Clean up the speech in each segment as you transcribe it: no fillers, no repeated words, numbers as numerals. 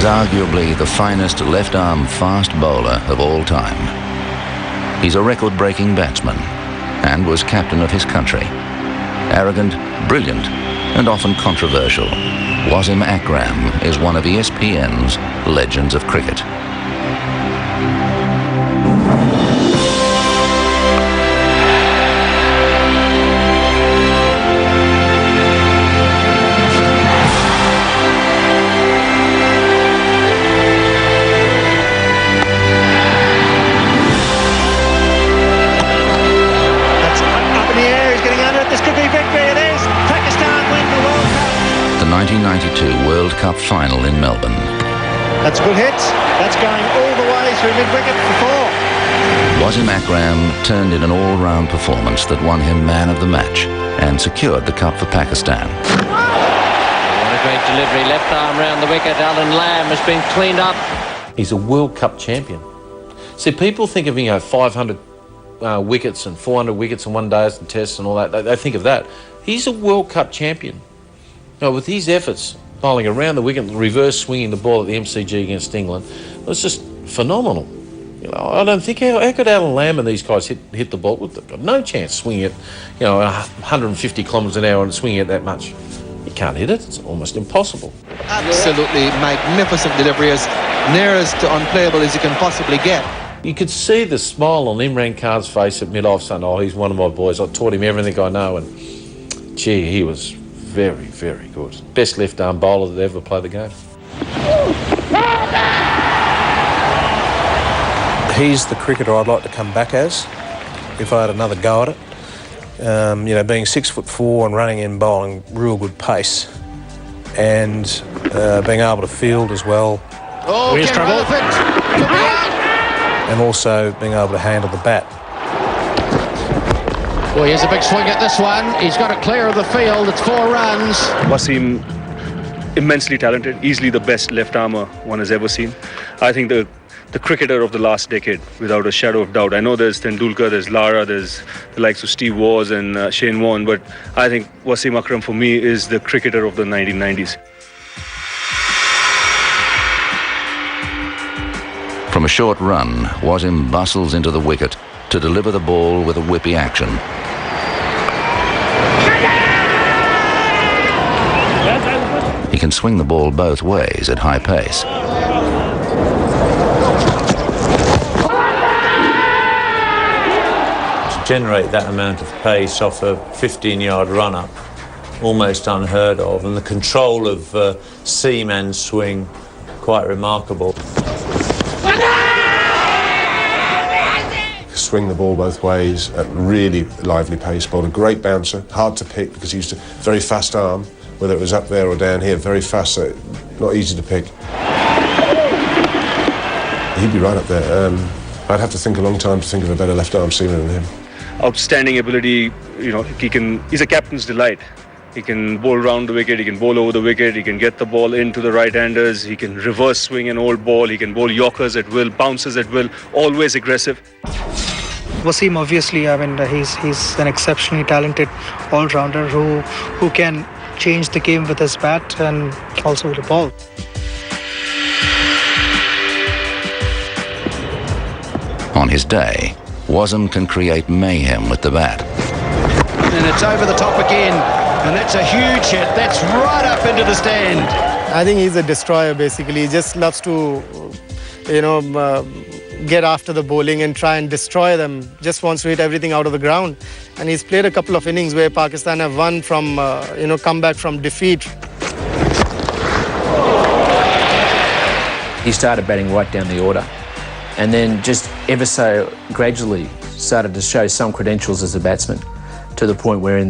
arguably the finest left-arm fast bowler of all time. He's a record-breaking batsman and was captain of his country. Arrogant, brilliant, and often controversial, Wasim Akram is one of ESPN's legends of cricket. The 1992 World Cup final in Melbourne. That's a good hit. That's going all the way through mid-wicket for 4. Wasim Akram turned in an all-round performance that won him man of the match and secured the cup for Pakistan. What a great delivery. Left arm round the wicket. Alan Lamb has been cleaned up. He's a World Cup champion. See, people think of, 500 wickets and 400 wickets in one day and tests and all that. They think of that. He's a World Cup champion. Now, with these efforts, bowling around the wicket, reverse swinging the ball at the MCG against England, it was just phenomenal. I don't think how could Alan Lamb and these guys hit the ball? No chance swinging it, 150 kilometres an hour and swinging it that much. You can't hit it. It's almost impossible. Absolutely magnificent delivery, as near as to unplayable as you can possibly get. You could see the smile on Imran Khan's face at mid-off saying, "Oh, he's one of my boys. I taught him everything I know," and gee, he was very, very good. Best left-arm bowler that ever played the game. He's the cricketer I'd like to come back as, if I had another go at it. Being 6'4" and running in bowling, real good pace, and being able to field as well. Oh, here's trouble. And also being able to handle the bat. Well, here's a big swing at this one. He's got it clear of the field. It's 4 runs. Wasim, immensely talented, easily the best left-armer one has ever seen. I think the cricketer of the last decade, without a shadow of doubt. I know there's Tendulkar, there's Lara, there's the likes of Steve Waugh and Shane Warne, but I think Wasim Akram for me is the cricketer of the 1990s. From a short run, Wasim bustles into the wicket to deliver the ball with a whippy action. He can swing the ball both ways at high pace. To generate that amount of pace off a 15-yard run-up, almost unheard of, and the control of seam-end swing, quite remarkable. Swing the ball both ways at really lively pace, bowled a great bouncer, hard to pick because he used a very fast arm, whether it was up there or down here, very fast, so not easy to pick. He'd be right up there. I'd have to think a long time to think of a better left-arm seamer than him. Outstanding ability, he's a captain's delight. He can bowl round the wicket, he can bowl over the wicket, he can get the ball into the right-handers, he can reverse swing an old ball, he can bowl yorkers at will, bounces at will, always aggressive. Wasim, obviously, he's an exceptionally talented all-rounder who can change the game with his bat and also with the ball. On his day, Wasim can create mayhem with the bat. And it's over the top again, and that's a huge hit. That's right up into the stand. I think he's a destroyer, basically. He just loves to, get after the bowling and try and destroy them. Just wants to hit everything out of the ground. And he's played a couple of innings where Pakistan have won from, come back from defeat. He started batting right down the order, and then just ever so gradually started to show some credentials as a batsman, to the point where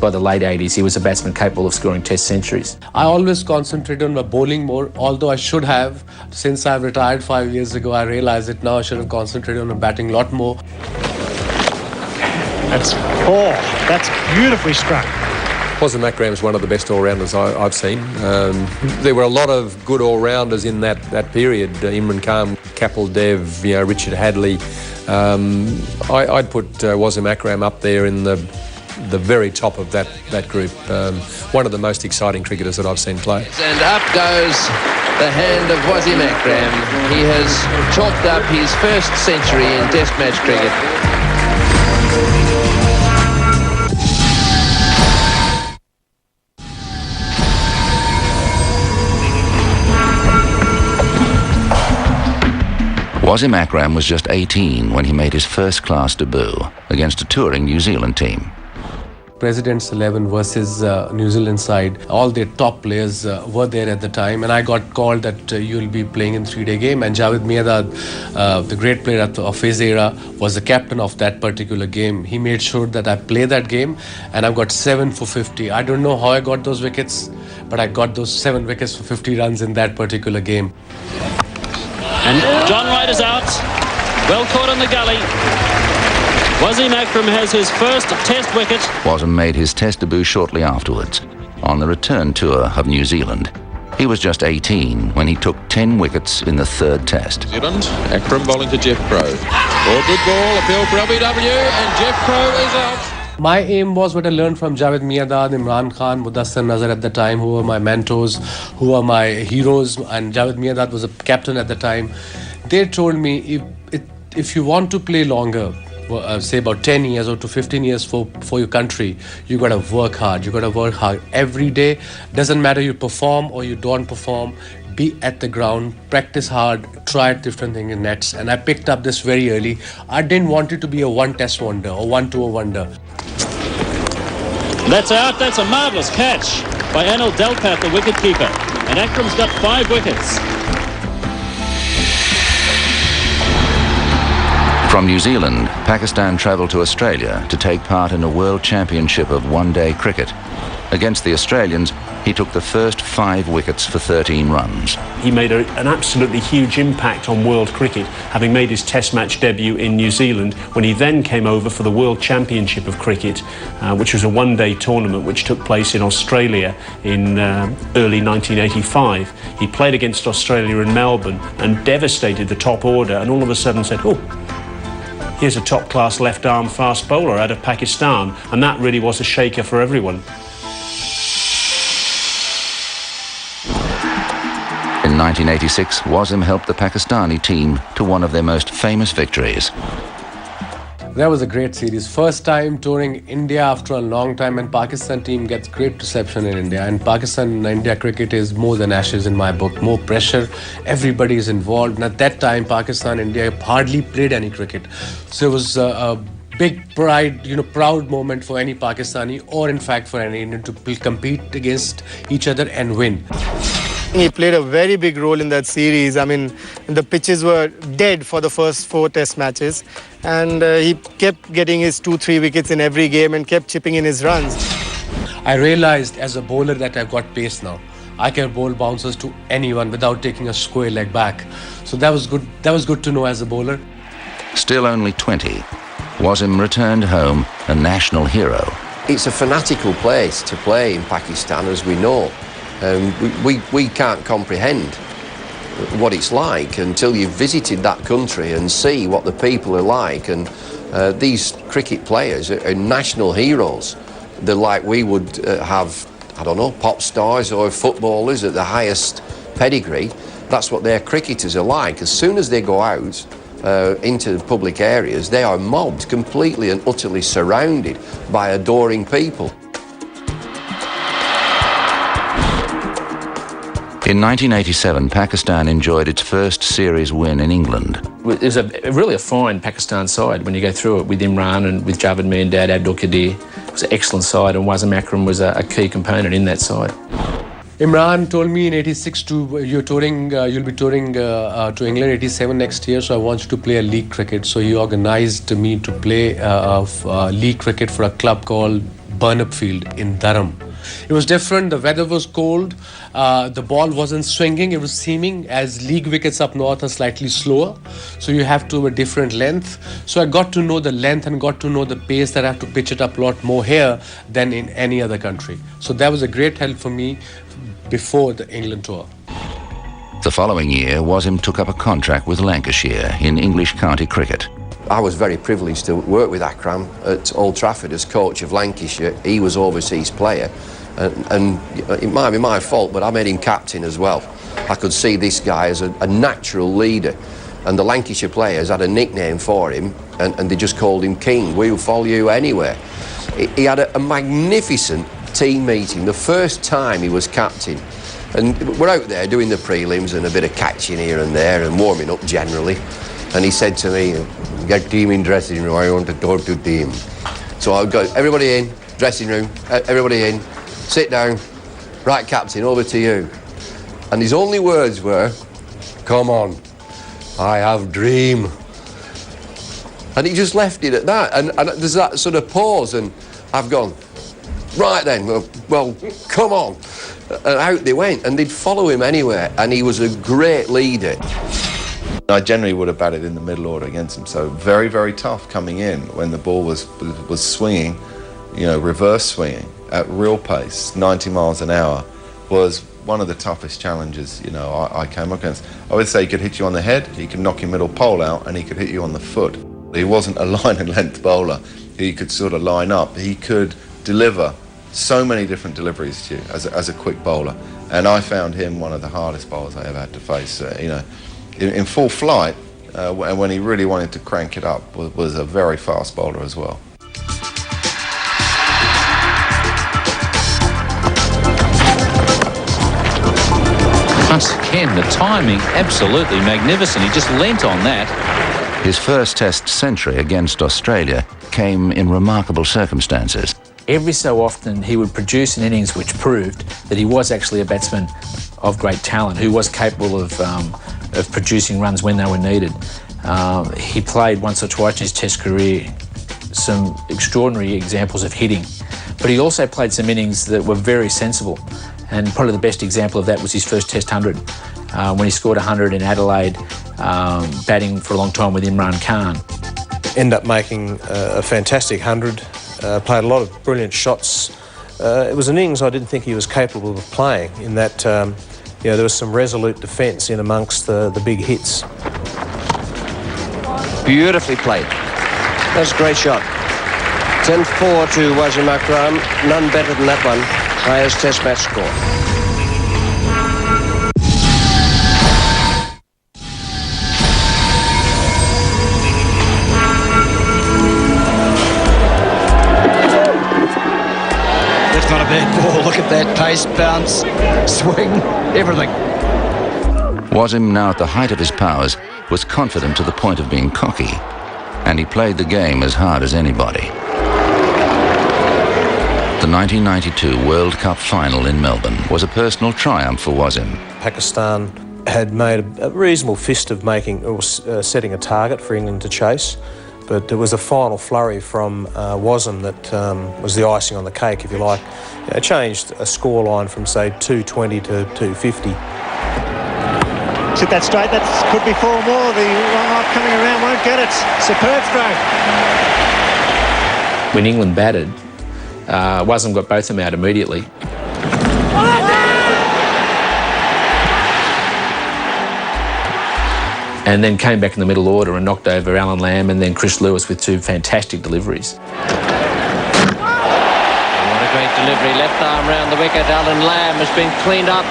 by the late 80s he was a batsman capable of scoring test centuries. I always concentrate on my bowling more, although I should have. Since I've retired 5 years ago, I realize it now. I should have concentrated on my batting a lot more. That's 4. That's beautifully struck. Wasim Akram is one of the best all-rounders I've seen. There were a lot of good all-rounders in that period. Imran Khan, Kapil Dev, Richard Hadley. I'd put Wasim Akram up there in the very top of that group. One of the most exciting cricketers that I've seen play. And up goes the hand of Wasim Akram. He has chalked up his first century in Test match cricket. Wasim Akram was just 18 when he made his first-class debut against a touring New Zealand team. President's 11 versus New Zealand side, all their top players were there at the time, and I got called that you'll be playing in 3-day game, and Javed Miandad, the great player of his era, was the captain of that particular game. He made sure that I play that game, and I've got 7 for 50. I don't know how I got those wickets, but I got those 7 wickets for 50 runs in that particular game. And John Wright is out. Well caught in the gully. Wasim Akram has his first Test wicket. Wasim made his Test debut shortly afterwards on the return tour of New Zealand. He was just 18 when he took 10 wickets in the third Test. New Zealand, Akram bowling to Jeff Crow. Good ball, appeal for LBW, and Jeff Crow is out. My aim was what I learned from Javed Miandad, Imran Khan, Mudassir Nazar at the time, who were my mentors, who were my heroes, and Javed Miandad was a captain at the time. They told me, if you want to play longer, say about 10 years or to 15 years for your country, you got to work hard. You got to work hard every day. Doesn't matter you perform or you don't perform. Be at the ground, practice hard, try different things in nets. And I picked up this very early. I didn't want it to be a one-test wonder or one-tour wonder. That's out. That's a marvellous catch by Anil Delpat, the wicketkeeper. And Akram's got 5 wickets. From New Zealand, Pakistan travelled to Australia to take part in a World Championship of one-day cricket. Against the Australians, he took the first 5 wickets for 13 runs. He made an absolutely huge impact on world cricket, having made his Test match debut in New Zealand, when he then came over for the World Championship of Cricket, which was a one-day tournament which took place in Australia in early 1985. He played against Australia in Melbourne and devastated the top order, and all of a sudden said, oh, here's a top-class left-arm fast bowler out of Pakistan, and that really was a shaker for everyone. In 1986, Wasim helped the Pakistani team to one of their most famous victories. That was a great series. First time touring India after a long time, and Pakistan team gets great reception in India. And Pakistan-India cricket is more than Ashes in my book. More pressure, everybody is involved. And at that time, Pakistan-India hardly played any cricket. So it was a big pride, proud moment for any Pakistani, or in fact for any Indian, to compete against each other and win. He played a very big role in that series. I mean, the pitches were dead for the first 4 Test matches, and he kept getting his 2-3 wickets in every game and kept chipping in his runs. I realized as a bowler that I've got pace now. I can bowl bouncers to anyone without taking a square leg back. So that was good. That was good to know as a bowler. Still only 20, Wasim returned home a national hero. It's a fanatical place to play in Pakistan, as we know. We can't comprehend what it's like until you've visited that country and see what the people are like. And these cricket players are national heroes. They're like we would have, I don't know, pop stars or footballers at the highest pedigree. That's what their cricketers are like. As soon as they go out into the public areas, they are mobbed, completely and utterly surrounded by adoring people. In 1987, Pakistan enjoyed its first series win in England. It was really a fine Pakistan side when you go through it, with Imran and with Javed Miandad, Abdul Qadir. It was an excellent side, and Wasim Akram was a key component in that side. Imran told me in '86 you'll be touring to England '87 next year, so I want you to play a league cricket. So he organised me to play league cricket for a club called Burnup Field in Durham. It was different. The weather was cold. The ball wasn't swinging. It was seaming, as league wickets up north are slightly slower. So you have to have a different length. So I got to know the length and got to know the pace that I have to pitch it up a lot more here than in any other country. So that was a great help for me before the England tour. The following year, Wasim took up a contract with Lancashire in English county cricket. I was very privileged to work with Akram at Old Trafford as coach of Lancashire. He was overseas player, and it might be my fault, but I made him captain as well. I could see this guy as a natural leader. And the Lancashire players had a nickname for him, and they just called him King. We'll follow you anywhere. He had a magnificent team meeting, the first time he was captain. And we're out there doing the prelims and a bit of catching here and there and warming up generally. And he said to me, get team in dressing room, I want to talk to team. So I'll go, everybody in, dressing room, everybody in, sit down. Right, captain, over to you. And his only words were, come on, I have dream. And he just left it at that. And there's that sort of pause, and I've gone, right then, well, come on. And out they went, and they'd follow him anywhere, and he was a great leader. I generally would have batted in the middle order against him, so very, very tough coming in when the ball was swinging, you know, reverse swinging at real pace, 90 miles an hour, was one of the toughest challenges, you know, I came up against. I would say he could hit you on the head, he could knock your middle pole out, and he could hit you on the foot. He wasn't a line and length bowler. He could sort of line up. He could deliver so many different deliveries to you as a quick bowler, and I found him one of the hardest bowlers I ever had to face. You know, in full flight, and when he really wanted to crank it up, was a very fast bowler as well. Once again, the timing absolutely magnificent. He just leant on that. His first Test century against Australia came in remarkable circumstances. Every so often he would produce an innings which proved that he was actually a batsman of great talent, who was capable of producing runs when they were needed. He played once or twice in his Test career some extraordinary examples of hitting, but he also played some innings that were very sensible. And probably the best example of that was his first Test 100, when he scored 100 in Adelaide, batting for a long time with Imran Khan. Ended up making a fantastic 100, played a lot of brilliant shots. It was an innings I didn't think he was capable of playing, in that you know, there was some resolute defence in amongst the big hits. Beautifully played. That's a great shot. 10-4 to Wasim Akram. None better than that one. Highest Test match score. That's not a bad ball. Look at that pace, bounce, swing, everything. Wasim, now at the height of his powers, was confident to the point of being cocky, and he played the game as hard as anybody. The 1992 World Cup final in Melbourne was a personal triumph for Wasim. Pakistan had made a reasonable fist of making or setting a target for England to chase, but it was a final flurry from Wasim that was the icing on the cake, if you like. It changed a scoreline from, say, 220 to 250. Hit that straight, that could be 4 more. The run-off coming around won't get it. Superb stroke. When England batted, Wasim got both of them out immediately. And then came back in the middle order and knocked over Alan Lamb and then Chris Lewis with 2 fantastic deliveries. What a great delivery. Left arm round the wicket. Alan Lamb has been cleaned up.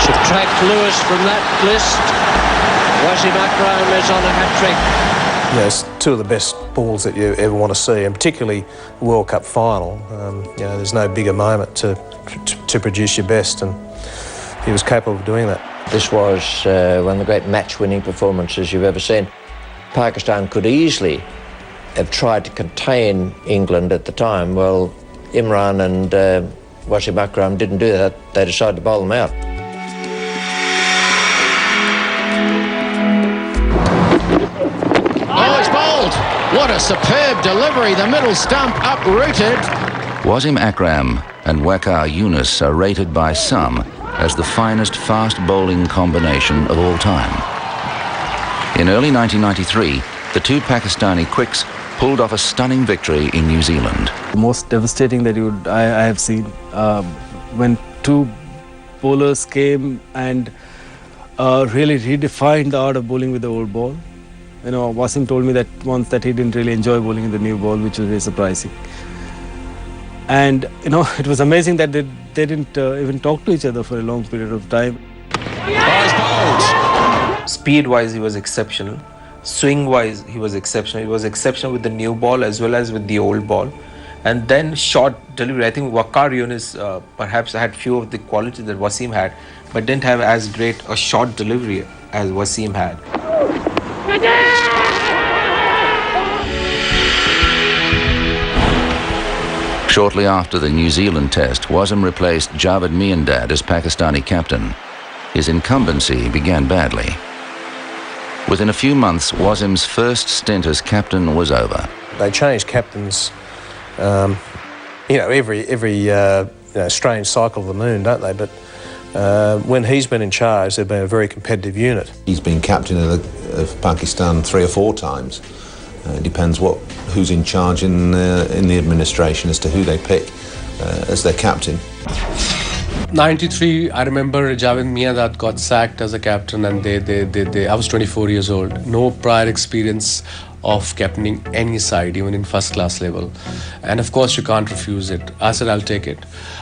Subtract Lewis from that list. Wasim Akram is on a hat-trick. You know, it's 2 of the best balls that you ever want to see, and particularly the World Cup final. You know, there's no bigger moment to produce your best, and he was capable of doing that. This was one of the great match-winning performances you've ever seen. Pakistan could easily have tried to contain England at the time. Well, Imran and Wasim Akram didn't do that. They decided to bowl them out. What a superb delivery, the middle stump uprooted. Wasim Akram and Waqar Younis are rated by some as the finest fast bowling combination of all time. In early 1993, the 2 Pakistani quicks pulled off a stunning victory in New Zealand. The most devastating that I have seen, when 2 bowlers came and really redefined the art of bowling with the old ball. You know, Wasim told me that once that he didn't really enjoy bowling in the new ball, which was very surprising. And, you know, it was amazing that they didn't even talk to each other for a long period of time. Speed-wise, he was exceptional. Swing-wise, he was exceptional. He was exceptional with the new ball as well as with the old ball. And then short delivery. I think Waqar Yunus perhaps had few of the qualities that Wasim had, but didn't have as great a short delivery as Wasim had. Shortly after the New Zealand Test, Wasim replaced Javed Miandad as Pakistani captain. His incumbency began badly. Within a few months, Wasim's first stint as captain was over. They change captains, every strange cycle of the moon, don't they? But when he's been in charge, they've been a very competitive unit. He's been captain of Pakistan 3 or 4 times. It depends who's in charge in the administration as to who they pick as their captain. 93, I remember Javed Miandad got sacked as a captain, and I was 24 years old. No prior experience of captaining any side, even in first class level. And of course you can't refuse it. I said I'll take it.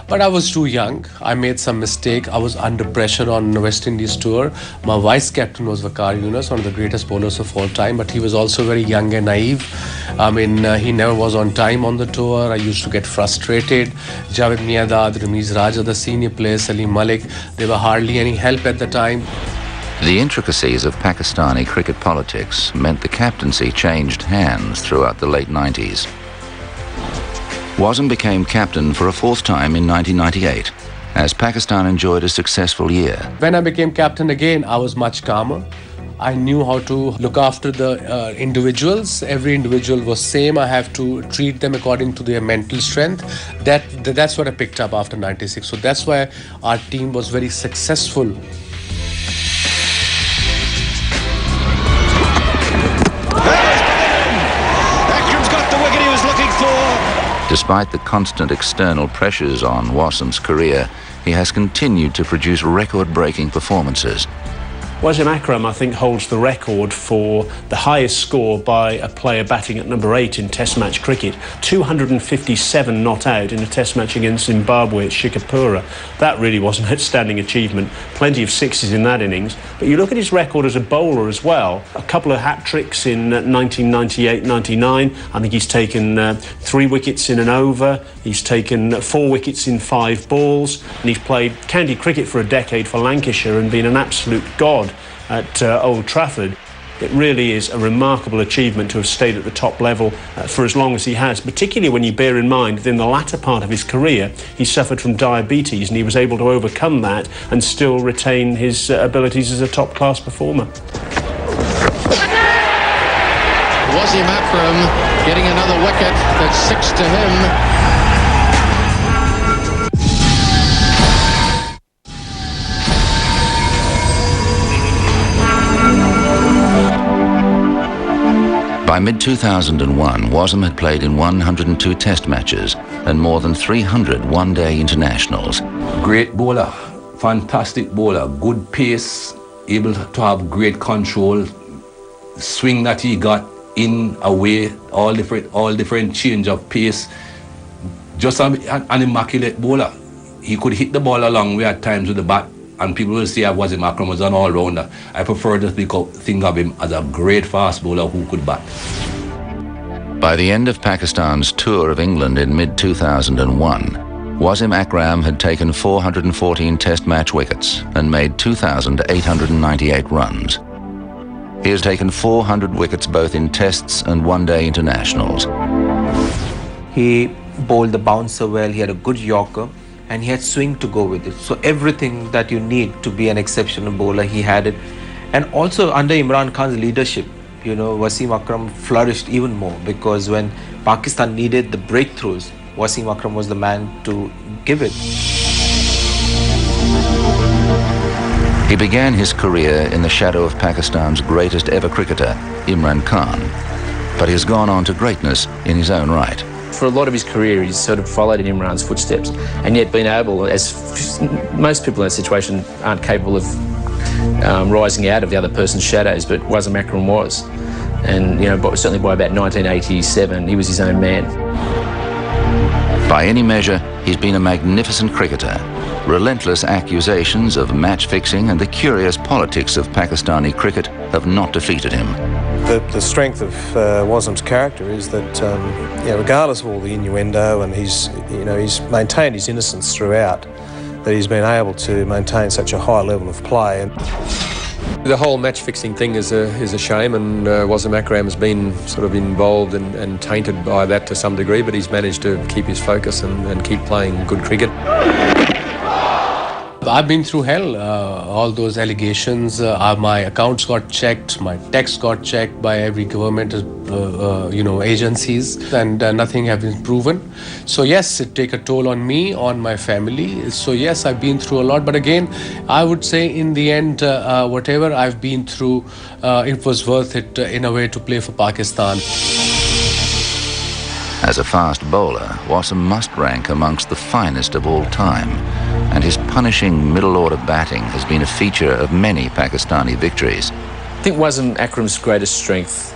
But I was too young. I made some mistake. I was under pressure on the West Indies tour. My vice captain was Waqar Yunus, one of the greatest bowlers of all time, but he was also very young and naive. He never was on time on the tour. I used to get frustrated. Javed Miandad, Ramiz Raja, the senior players, Salim Malik, they were hardly any help at the time. The intricacies of Pakistani cricket politics meant the captaincy changed hands throughout the late 90s. Wasim became captain for a 4th time in 1998, as Pakistan enjoyed a successful year. When I became captain again, I was much calmer. I knew how to look after the individuals. Every individual was same. I have to treat them according to their mental strength. That's what I picked up after 96. So that's why our team was very successful. Despite the constant external pressures on Wasim's career, he has continued to produce record-breaking performances. Wasim Akram, I think, holds the record for the highest score by a player batting at number 8 in Test match cricket. 257 not out in a Test match against Zimbabwe at Shikapura. That really was an outstanding achievement. Plenty of sixes in that innings. But you look at his record as a bowler as well. A couple of hat-tricks in 1998-99. I think he's taken 3 wickets in an over. He's taken 4 wickets in 5 balls. And he's played county cricket for a decade for Lancashire and been an absolute god at Old Trafford. It really is a remarkable achievement to have stayed at the top level for as long as he has, particularly when you bear in mind that in the latter part of his career he suffered from diabetes and he was able to overcome that and still retain his abilities as a top-class performer. Wasim Akram getting another wicket. That's 6 to him. By mid-2001, Wasim had played in 102 Test matches and more than 300 one-day internationals. Great bowler, fantastic bowler, good pace, able to have great control, swing that he got in, away, all different change of pace. Just an immaculate bowler. He could hit the ball a long way at times with the bat, and people will say Wasim Akram was an all-rounder. I prefer to think of him as a great fast bowler who could bat. By the end of Pakistan's tour of England in mid-2001, Wasim Akram had taken 414 Test match wickets and made 2,898 runs. He has taken 400 wickets both in Tests and one-day internationals. He bowled the bouncer well, he had a good Yorker, and he had swing to go with it. So everything that you need to be an exceptional bowler, he had it. And also under Imran Khan's leadership, Wasim Akram flourished even more, because when Pakistan needed the breakthroughs, Wasim Akram was the man to give it. He began his career in the shadow of Pakistan's greatest ever cricketer, Imran Khan, but he has gone on to greatness in his own right. For a lot of his career, he's sort of followed in Imran's footsteps, and yet been able, as most people in that situation aren't capable of rising out of the other person's shadows, but Wasim Akram was. And certainly by about 1987, he was his own man. By any measure, he's been a magnificent cricketer. Relentless accusations of match fixing and the curious politics of Pakistani cricket have not defeated him. The strength of Wasim's character is that, regardless of all the innuendo, and he's maintained his innocence throughout, that he's been able to maintain such a high level of play. And the whole match-fixing thing is a shame, and Wasim Akram has been sort of involved and tainted by that to some degree, but he's managed to keep his focus and keep playing good cricket. I've been through hell. All those allegations, my accounts got checked, my texts got checked by every government, agencies, and nothing has been proven. So yes, it take a toll on me, on my family. So yes, I've been through a lot. But again, I would say in the end, whatever I've been through, it was worth it in a way to play for Pakistan. As a fast bowler, Wasim must rank amongst the finest of all time, and his punishing middle-order batting has been a feature of many Pakistani victories. I think Wasim Akram's greatest strength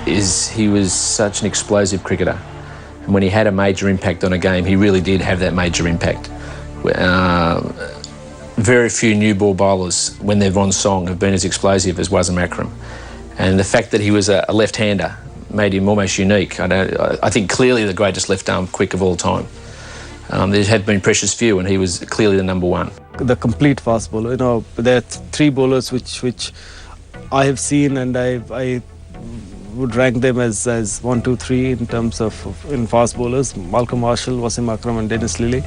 is he was such an explosive cricketer. And when he had a major impact on a game, he really did have that major impact. Very few new ball bowlers, when they're on song, have been as explosive as Wasim Akram. And the fact that he was a left-hander made him almost unique. I think clearly the greatest left-arm quick of all time. There had been precious few, and he was clearly the number one. The complete fast bowler. There are three bowlers which I have seen, and I would rank them as 1, 2, 3 in terms of in fast bowlers: Malcolm Marshall, Wasim Akram, and Dennis Lillee.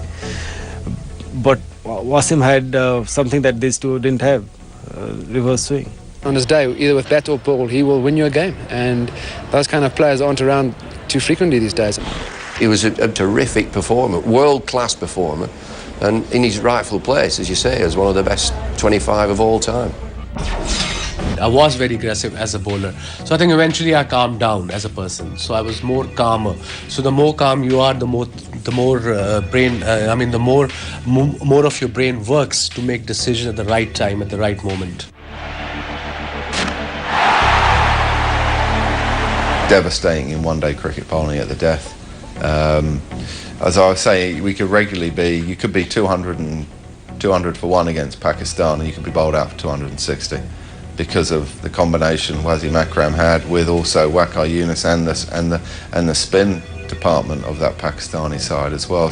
But Wasim had something that these two didn't have: reverse swing. On his day, either with bat or ball, he will win you a game, and those kind of players aren't around too frequently these days. He was a terrific performer, world-class performer, and in his rightful place, as you say, as one of the best 25 of all time. I was very aggressive as a bowler, so I think eventually I calmed down as a person. So I was more calmer. So the more calm you are, the more more of your brain works to make decisions at the right time, at the right moment. Devastating in one-day cricket bowling at the death. As I was saying, you could be 200 for 1 against Pakistan, and you could be bowled out for 260 because of the combination Wasim Akram had with also Waqar Younis and the spin department of that Pakistani side as well.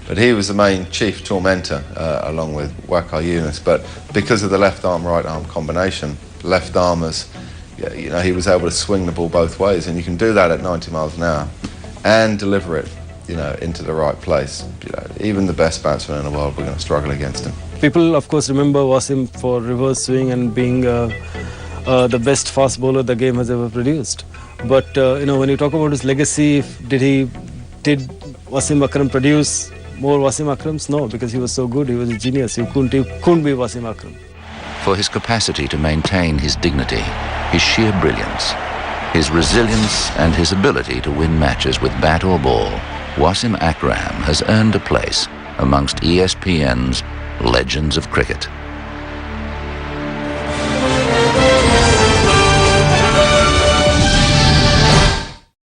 But he was the main chief tormentor along with Waqar Younis. But because of the left arm right arm combination, left armers, he was able to swing the ball both ways, and you can do that at 90 miles an hour and deliver it, into the right place. Even the best batsmen in the world were going to struggle against him. People, of course, remember Wasim for reverse swing and being the best fast bowler the game has ever produced. But when you talk about his legacy, did Wasim Akram produce more Wasim Akrams? No, because he was so good. He was a genius. You couldn't be Wasim Akram. For his capacity to maintain his dignity, his sheer brilliance, his resilience and his ability to win matches with bat or ball, Wasim Akram has earned a place amongst ESPN's legends of cricket.